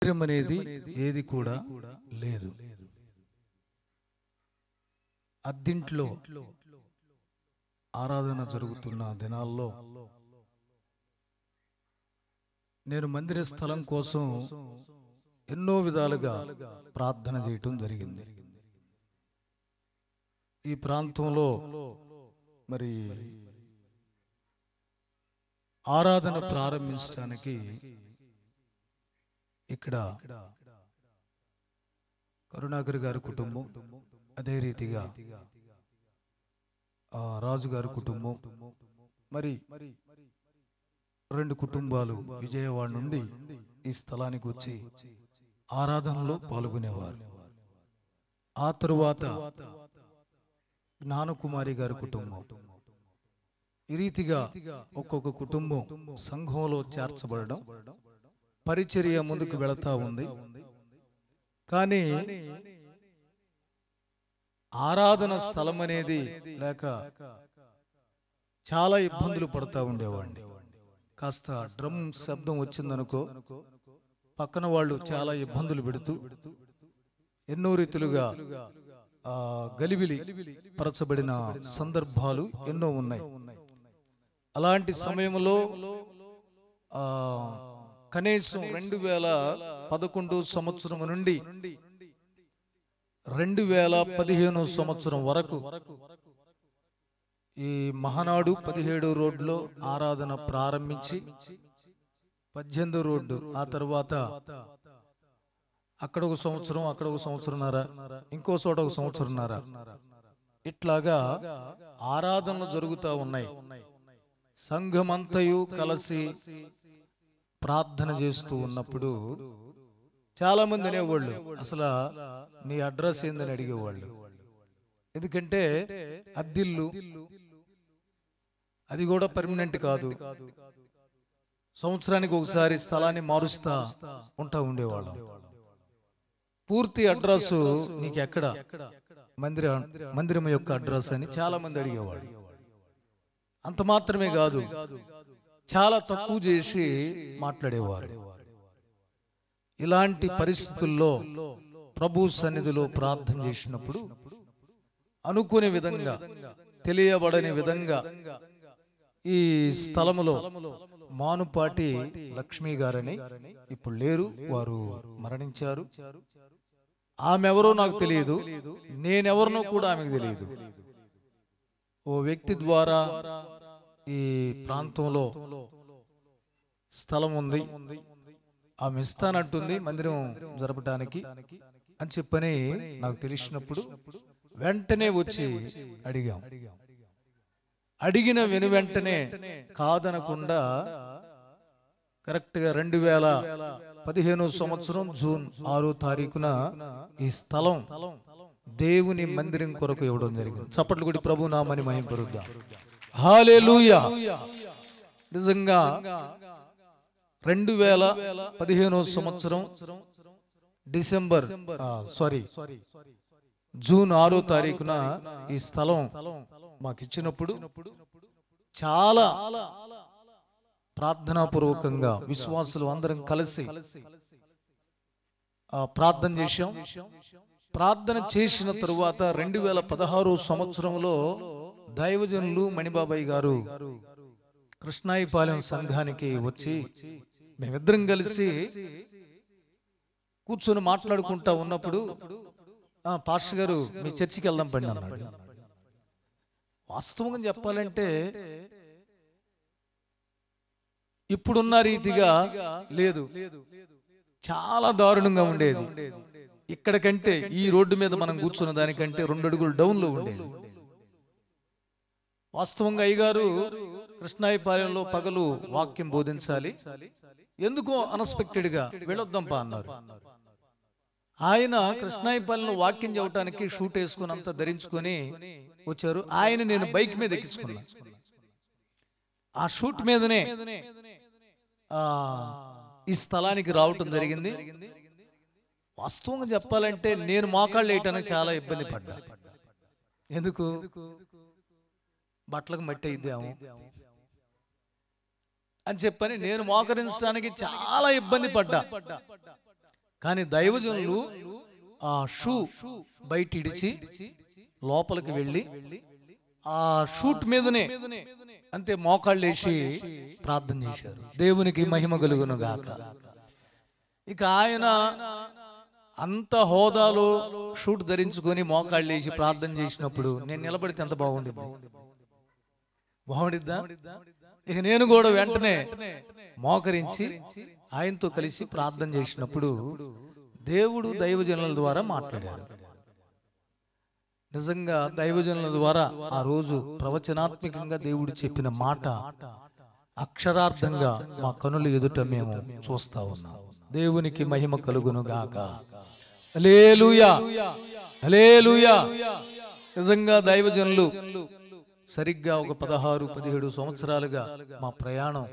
మందిరం అనేది ఏది కూడా లేదు. అద్దింట్లో ఆరాధన జరుగుతున్న దినాల్లో నేను మందిర స్థలం కోసం ఎన్నో విధాలుగా ప్రార్థన చేయటం జరిగింది. ఈ ప్రాంతంలో మరి ఆరాధన ప్రారంభించడానికి ఇక్కడ కరుణాకర్ గారి కుటుంబం, అదే రీతిగా రాజు గారి కుటుంబం, మరి 2 కుటుంబాలు విజయవాడ నుండి ఈ స్థలానికి వచ్చి ఆరాధనలో పాల్గొనేవారు. ఆ తరువాత జ్ఞానకుమారి గారి కుటుంబం, ఈ రీతిగా ఒక్కొక్క కుటుంబం సంఘంలో చేర్చబడడం, పరిచర్య ముందుకు వెళతా ఉంది. కానీ ఆరాధన స్థలం అనేది లేక చాలా ఇబ్బందులు పడతా ఉండేవాడిని. కాస్త డ్రమ్ శబ్దం వచ్చిందనుకో పక్కన వాళ్ళు చాలా ఇబ్బందులు పెడుతూ ఎన్నో రీతులుగా గలిబిలి పరచబడిన సందర్భాలు ఎన్నో ఉన్నాయి. అలాంటి సమయంలో కనీసం 2011 సంవత్సరం నుండి 2015 సంవత్సరం వరకు ఈ మహానాడు 17 రోడ్లో ఆరాధన ప్రారంభించి 18 రోడ్డు, ఆ తర్వాత అక్కడ 1 సంవత్సరం, అక్కడ 1 సంవత్సరంన్నర, ఇంకో చోట 1 సంవత్సరంన్నర, ఇట్లాగా ఆరాధనలు జరుగుతూ ఉన్నాయి. సంఘమంతయు కలిసి ప్రార్థన చేస్తూ ఉన్నప్పుడు చాలా మంది అనేవాళ్ళు, అసలు నీ అడ్రస్ ఏందని అడిగేవాళ్ళు. ఎందుకంటే అద్దిల్లు, అది కూడా పర్మనెంట్ కాదు, సంవత్సరానికి ఒకసారి స్థలాన్ని మారుస్తా ఉండేవాళ్ళం. పూర్తి అడ్రస్ నీకు ఎక్కడ, మందిరం యొక్క అడ్రస్ అని చాలా మంది అడిగేవాళ్ళు. అంత మాత్రమే కాదు, చాలా తక్కువ చేసి మాట్లాడేవారు. ఇలాంటి పరిస్థితుల్లో ప్రభు సన్నిధిలో ప్రార్థన చేసినప్పుడు అనుకునే విధంగా, తెలియబడని విధంగా ఈ స్థలములో మానుపాటి లక్ష్మి గారని ఇప్పుడు లేరు, వారు మరణించారు. ఆమె ఎవరో నాకు తెలియదు, నేనెవరినో కూడా ఆమెకు తెలియదు. ఓ వ్యక్తి ద్వారా ఈ ప్రాంతంలో స్థలం ఉంది, ఆమె ఇస్తానంటుంది మందిరం జరపడానికి అని చెప్పని నాకు తెలిసినప్పుడు వెంటనే వచ్చి అడిగాం. అడిగిన వెంటనే కాదనకుండా కరెక్ట్గా 2015 సంవత్సరం జూన్ 6వ తారీఖున ఈ స్థలం దేవుని మందిరం కొరకు ఇవ్వడం జరిగింది. చప్పట్లు కొట్టి ప్రభు నామని మహింపరుద్దాం. హల్లెలూయా. నిజంగా 2015 సంవత్సరం జూన్ 6వ తారీఖున ఈ స్థలం మాకు ఇచ్చినప్పుడు చాలా ప్రార్థనాపూర్వకంగా విశ్వాసులు అందరం కలిసి ప్రార్థన చేశాం. ప్రార్థన చేసిన తరువాత 2016 సంవత్సరంలో దైవజనులు మణిబాబాయ్ గారు కృష్ణాయిపాలెం సంఘానికి వచ్చి మేమిద్దరం కలిసి కూర్చొని మాట్లాడుకుంటా ఉన్నప్పుడు, పాస్టర్ గారు మీ చర్చికి వెళ్దాం పండి అన్నాడు. వాస్తవంగా చెప్పాలంటే ఇప్పుడున్న రీతిగా లేదు, చాలా దారుణంగా ఉండేది. ఇక్కడ కంటే ఈ రోడ్డు మీద మనం కూర్చున్న దానికంటే 2 అడుగులు డౌన్ లో ఉండేది. వాస్తవంగా అయ్యగారు కృష్ణాయిపాలెంలో పగలు వాక్యం బోధించాలి, ఎందుకో అన్ఎక్స్పెక్టెడ్ గా వెళ్ళొద్దాంపా అన్నారు. ఆయన కృష్ణాయిపాలెంలో వాక్యం చెప్పడానికి షూట్ వేసుకుని అంతా ధరించుకొని వచ్చారు. ఆయన నేను బైక్ మీద ఎక్కించుకున్నా. ఆ షూట్ మీదనే ఈ స్థలానికి రావటం జరిగింది. వాస్తవంగా చెప్పాలంటే నేను మోకాళ్ళు వేయటానికి చాలా ఇబ్బంది పడ్డా. ఎందుకు? బట్టలకు మట్టి అయిద్దాము అని చెప్పని నేను మోకరించడానికి చాలా ఇబ్బంది పడ్డా. కానీ దైవజనులు ఆ షూ బయట ఇడిచి లోపలికి వెళ్ళి ఆ షూట్ మీదనే అంతే మోకాళ్ళు వేసి ప్రార్థన చేశారు. దేవునికి మహిమ కలుగును గాక. ఇక ఆయన అంత హోదాలో షూట్ ధరించుకొని మోకాళ్ళు వేసి ప్రార్థన చేసినప్పుడు నేను నిలబడితే ఎంత బాగుండిద్దా? ఇక నేను కూడా వెంటనే మోకరించి ఆయనతో కలిసి ప్రార్థన చేసినప్పుడు దేవుడు దైవజనుల ద్వారా మాట్లాడారు. నిజంగా దైవజనుల ద్వారా ఆ రోజు ప్రవచనాత్మకంగా దేవుడు చెప్పిన మాట అక్షరార్థంగా మా కనుల ఎదుట మేము చూస్తా ఉన్నాం. దేవునికి మహిమ కలుగును గాక. హల్లెలూయా, హల్లెలూయా. నిజంగా దైవజనులు సరిగ్గా ఒక 16-17 సంవత్సరాలుగా మా ప్రయాణం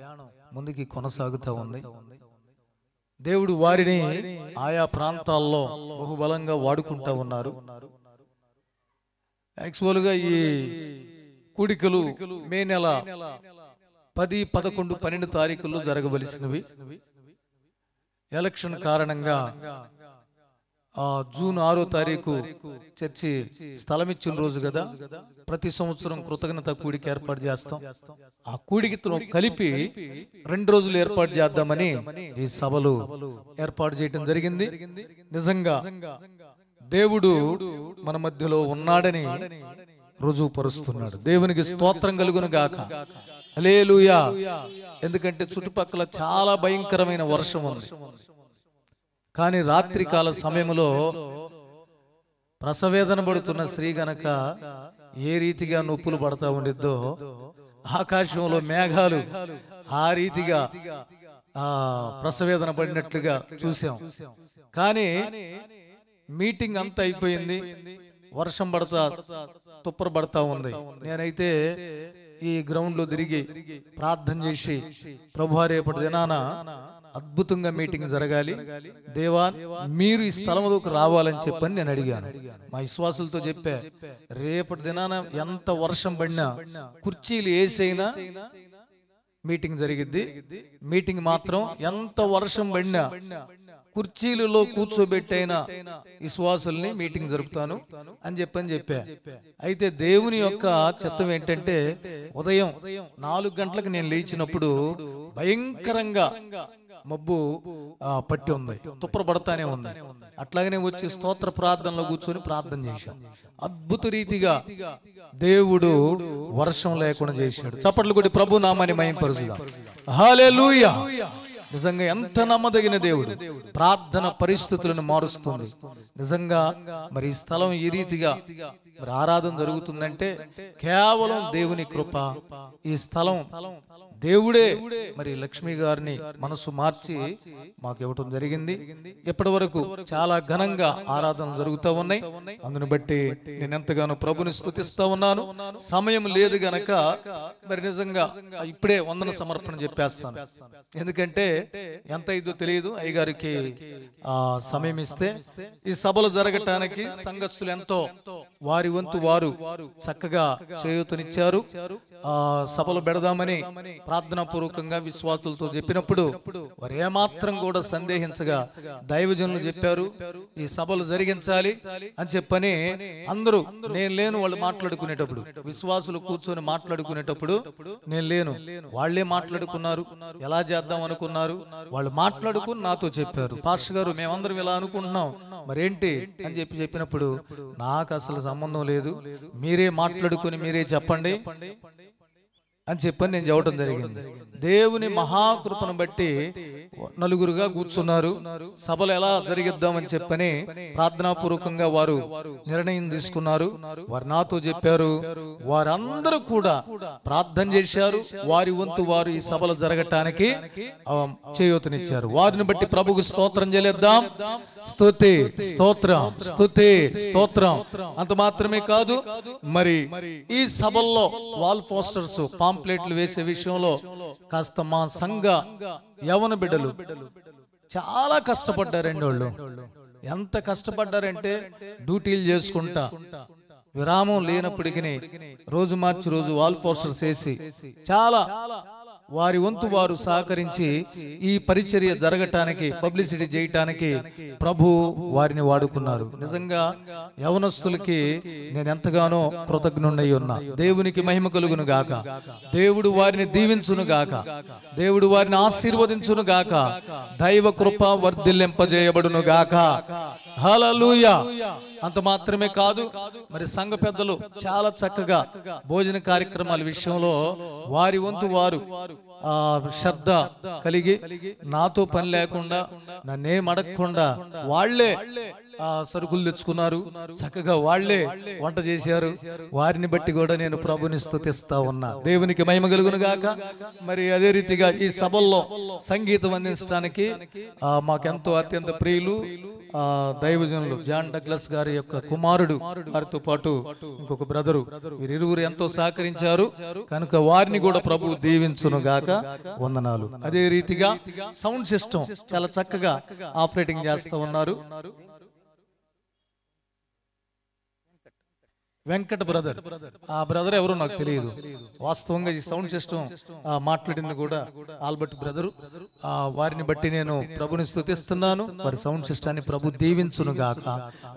ముందుకి కొనసాగుతూ ఉంది. దేవుడు వారిని ఆయా ప్రాంతాల్లో బహుబలంగా వాడుకుంటా ఉన్నారు. యాక్చువల్గా ఈ కూడికలు మే నెల 10, 11, 12 తారీఖుల్లో జరగవలసినవి. ఎలక్షన్ కారణంగా జూన్ 6వ తారీఖు చర్చి స్థలం ఇచ్చిన రోజు కదా, ప్రతి సంవత్సరం కృతజ్ఞత కూడిక ఏర్పాటు చేస్తాం. ఆ కూడికతో కలిపి 2 రోజులు ఏర్పాటు చేద్దామని ఈ సభలు ఏర్పాటు చేయడం జరిగింది. నిజంగా దేవుడు మన మధ్యలో ఉన్నాడని రుజువు పరుస్తున్నాడు. దేవునికి స్తోత్రం కలుగును గాక. హల్లెలూయా. ఎందుకంటే చుట్టుపక్కల చాలా భయంకరమైన వర్షం ఉంది. కానీ రాత్రికాల సమయంలో ప్రసవేదన పడుతున్న స్త్రీ గనక ఏ రీతిగా నొప్పులు పడతా ఉండిద్దో, ఆకాశంలో మేఘాలు ఆ రీతిగా ప్రసవేదన పడినట్లుగా చూసాం. కానీ మీటింగ్ అంతా అయిపోయింది, వర్షం పడతా తుప్పర పడతా ఉంది. నేనైతే ఈ గ్రౌండ్ లో తిరిగి ప్రార్థన చేసి, ప్రభువా రేపటి దినాన అద్భుతంగా మీటింగ్ జరగాలి, దేవా మీరు ఈ స్థలంలోకి రావాలని చెప్పని నేను అడిగాను. మా విశ్వాసులతో చెప్పా, రేపటి దినాన ఎంత వర్షం పడినా కుర్చీలు వేసైనా మీటింగ్ జరిగిద్ది. మీటింగ్ మాత్రం ఎంత వర్షం పడినా కుర్చీలలో కూర్చోబెట్టైనా విశ్వాసుల్ని మీటింగ్ జరుపుతాను అని చెప్పా. అయితే దేవుని యొక్క చిత్తం ఏంటంటే, ఉదయం 4 గంటలకు నేను లేచినప్పుడు భయంకరంగా మబ్బు పట్టి ఉంది, తుప్పర పడతానే ఉంది. అట్లాగనే వచ్చి స్తోత్ర ప్రార్థనలో కూర్చొని ప్రార్థన చేశాం. అద్భుత రీతిగా దేవుడు వర్షం లేకుండా చేశాడు. చప్పట్లు కొట్టి ప్రభు నామాన్ని మహిమపరుచుదాం. హల్లెలూయా. నిజంగా ఎంత నమ్మదగిన దేవుడు. ప్రార్థన పరిస్థితులను మారుస్తుంది. నిజంగా మరి ఈ స్థలం ఈ రీతిగా మరి ఆరాధన జరుగుతుందంటే కేవలం దేవుని కృప. ఈ స్థలం దేవుడే మరి లక్ష్మి గారిని మనసు మార్చి మాకు ఇవ్వటం జరిగింది. ఇప్పటి వరకు చాలా ఘనంగా ఆరాధన జరుగుతూ ఉన్నాయి. అందును బట్టి నేను ఎంతగానో ప్రభుని స్తుతిస్తా ఉన్నాను. సమయం లేదు గనక మరి నిజంగా ఇప్పుడే వందన సమర్పణ చెప్పేస్తాను. ఎందుకంటే ఎంత ఇదో తెలియదు. అయ్యగారికి సమయం ఇస్తే ఈ సభలు జరగటానికి సంఘస్థులు ఎంతో వారి వంతు వారు చక్కగా చేయూతనిచ్చారు. సభలు పెడదామని ప్రార్థనా పూర్వకంగా విశ్వాసులతో చెప్పినప్పుడు వారు ఏమాత్రం కూడా సందేహించగా దైవజనులు చెప్పారు, ఈ సభలు జరిగించాలి అని చెప్పని. అందరూ నేను లేను వాళ్ళు మాట్లాడుకునేటప్పుడు, విశ్వాసులు కూర్చొని మాట్లాడుకునేటప్పుడు నేను లేను, వాళ్లే మాట్లాడుకున్నారు. ఎలా చేద్దాం అనుకున్నారు, వాళ్ళు మాట్లాడుకుని నాతో చెప్పారు, పాస్టర్ గారు మేమందరం ఇలా అనుకుంటున్నాం మరేంటి అని చెప్పినప్పుడు నాకు అసలు సంబంధం లేదు, మీరే మాట్లాడుకుని మీరే చెప్పండి అని చెప్పని నేను చెప్పడం జరిగింది. దేవుని మహాకృపను బట్టి నలుగురుగా కూర్చున్నారు. సభలు ఎలా జరిగిద్దామని చెప్పని ప్రార్థనాపూర్వకంగా వారు నిర్ణయం తీసుకున్నారు. వారు నాతో చెప్పారు, వారందరూ కూడా ప్రార్థన చేశారు. వారి వంతు వారు ఈ సభలు జరగటానికి చేయూతనిచ్చారు. వారిని బట్టి ప్రభుకు స్తోత్రం చెల్లిద్దాం. స్తుతి స్తోత్రం, స్తుతి స్తోత్రం. అంత మాత్రమే కాదు, మరి ఈ సభల్లో వాల్ పోస్టర్స్ పాంప్లెట్లు వేసే విషయంలో కాస్త మా సంఘ యవన బిడ్డలు చాలా కష్టపడ్డారండి. వాళ్ళు ఎంత కష్టపడ్డారంటే డ్యూటీలు చేసుకుంటా విరామం లేనప్పటికీ రోజు మార్చి రోజు వాల్ పోస్టర్స్ వేసి చాలా వారి వంతు వారు సహకరించి ఈ పరిచర్య జరగటానికి, పబ్లిసిటీ చేయటానికి ప్రభు వారిని వాడుకున్నారు. నిజంగా యవనస్తులకి నేను ఎంతగానో కృతజ్ఞుడై ఉన్నా. దేవునికి మహిమ కలుగును గాక. దేవుడు వారిని దీవించును గాక. దేవుడు వారిని ఆశీర్వదించును గాక. దైవ కృప వర్ధిల్లింపజేయబడును గాక. హల్లెలూయా. అంత మాత్రమే కాదు, మరి సంఘ పెద్దలు చాలా చక్కగా భోజన కార్యక్రమాల విషయంలో వారి వంతు వారు శ్రద్ధ కలిగి, నాతో పని లేకుండా, నన్నేం అడగకుండా వాళ్లే సరుకులు తెచ్చుకున్నారు. చక్కగా వాళ్లే వంట చేశారు. వారిని బట్టి కూడా నేను ప్రభుని స్తుతిస్తా ఉన్నా. దేవునికి మహిమ కలుగును గాక. మరి అదే రీతిగా ఈ సభల్లో సంగీతం అందించడానికి మాకెంతో అత్యంత ప్రియులు దైవజనులు జాన్ డగ్లస్ గారి యొక్క కుమారుడు, వారితో పాటు ఇంకొక బ్రదరు, వీరిరువురు ఎంతో సహకరించారు కనుక వారిని కూడా ప్రభు దీవించును గాక. వందనాలు. అదే రీతిగా సౌండ్ సిస్టమ్ చాలా చక్కగా ఆపరేటింగ్ చేస్తూ ఉన్నారు వెంకట బ్రదర్. ఆ బ్రదర్ ఎవరో నాకు తెలియదు. వాస్తవంగా ఈ సౌండ్ సిస్టమ్ మాట్లాడింది కూడా ఆల్బర్ట్ బ్రదరు. వారిని బట్టి నేను ప్రభుని స్తుతిస్తున్నాను. వారి సౌండ్ సిస్టాన్ని ప్రభు దీవించును గాక.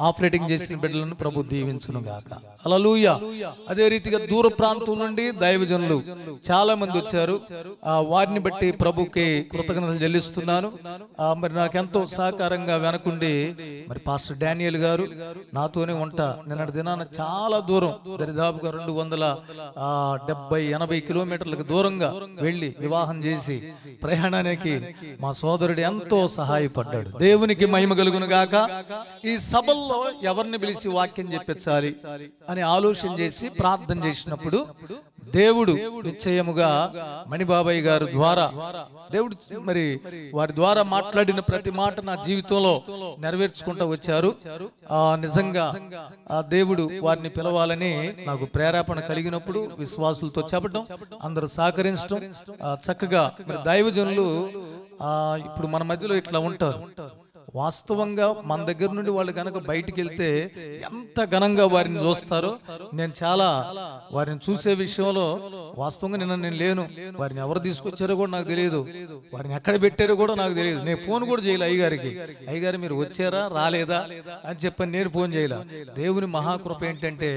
ఆపరేటింగ్ చేసిన బిడ్డలను ప్రభు దీవించును గాక. హల్లెలూయా. అదే రీతిగా దూర ప్రాంతం నుండి దైవజనులు చాలా మంది వచ్చారు. వారిని బట్టి ప్రభుకి కృతజ్ఞతలు చెల్లిస్తున్నాను. మరి నాకెంతో సహకారంగా వెనకుండి మరి పాస్టర్ డానియల్ గారు నాతోనే ఉంటా. నిన్నటి దినాన చాలా దూరం, దరిదాపుగా 270-80 కిలోమీటర్లకు దూరంగా వెళ్లి వివాహం చేసి ప్రయాణానికి మా సోదరుడు ఎంతో సహాయపడ్డాడు. దేవునికి మహిమ కలుగును గాక. ఈ సభల్లో ఎవరిని పిలిచి వాక్యం చెప్పించాలి అని ఆలోచన చేసి ప్రార్థన చేసినప్పుడు దేవుడు నిశ్చయముగా మణిబాబాయ్ గారు ద్వారా దేవుడు మరి వారి ద్వారా మాట్లాడిన ప్రతి మాట నా జీవితంలో నెరవేర్చుకుంటూ వచ్చారు. నిజంగా దేవుడు వారిని పిలవాలని నాకు ప్రేరేపణ కలిగినప్పుడు విశ్వాసులతో చెప్పడం, అందరూ సహకరించడం, చక్కగా మరి దైవజనులు ఇప్పుడు మన మధ్యలో ఇట్లా ఉంటారు. వాస్తవంగా మన దగ్గర నుండి వాళ్ళు కనుక బయటికి వెళ్తే ఎంత ఘనంగా వారిని చూస్తారో నేను చాలా వారిని చూసే విషయంలో వాస్తవంగా నేను లేను. వారిని ఎవరు తీసుకొచ్చారో కూడా నాకు తెలియదు, వారిని ఎక్కడ పెట్టారో కూడా నాకు తెలియదు. నేను ఫోన్ కూడా చేయలే అయ్యగారికి. అయ్యగారు మీరు వచ్చారా రాలేదా అని చెప్పని నేను ఫోన్ చేయలే. దేవుని మహాకృప ఏంటంటే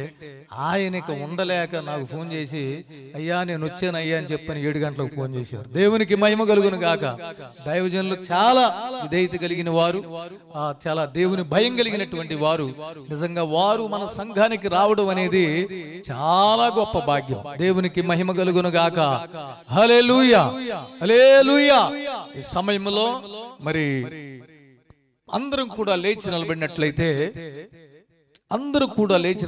ఆయనకి ఉండలేక నాకు ఫోన్ చేసి అయ్యా నేను వచ్చాను అయ్యా అని చెప్పని 7 గంటలకు ఫోన్ చేశారు. దేవునికి మహిమ కలుగును గాక. దైవజనులు చాలా విధేయత కలిగిన వారు, చాలా దేవుని భయం కలిగినటువంటి వారు. నిజంగా వారు మన సంఘానికి రావడం అనేది చాలా గొప్ప భాగ్యం. దేవునికి మహిమ కలుగును గాక. హల్లెలూయా, హల్లెలూయా. ఈ సమయంలో మరి అందరం కూడా లేచి నిలబడినట్లయితే, అందరూ కూడా లేచి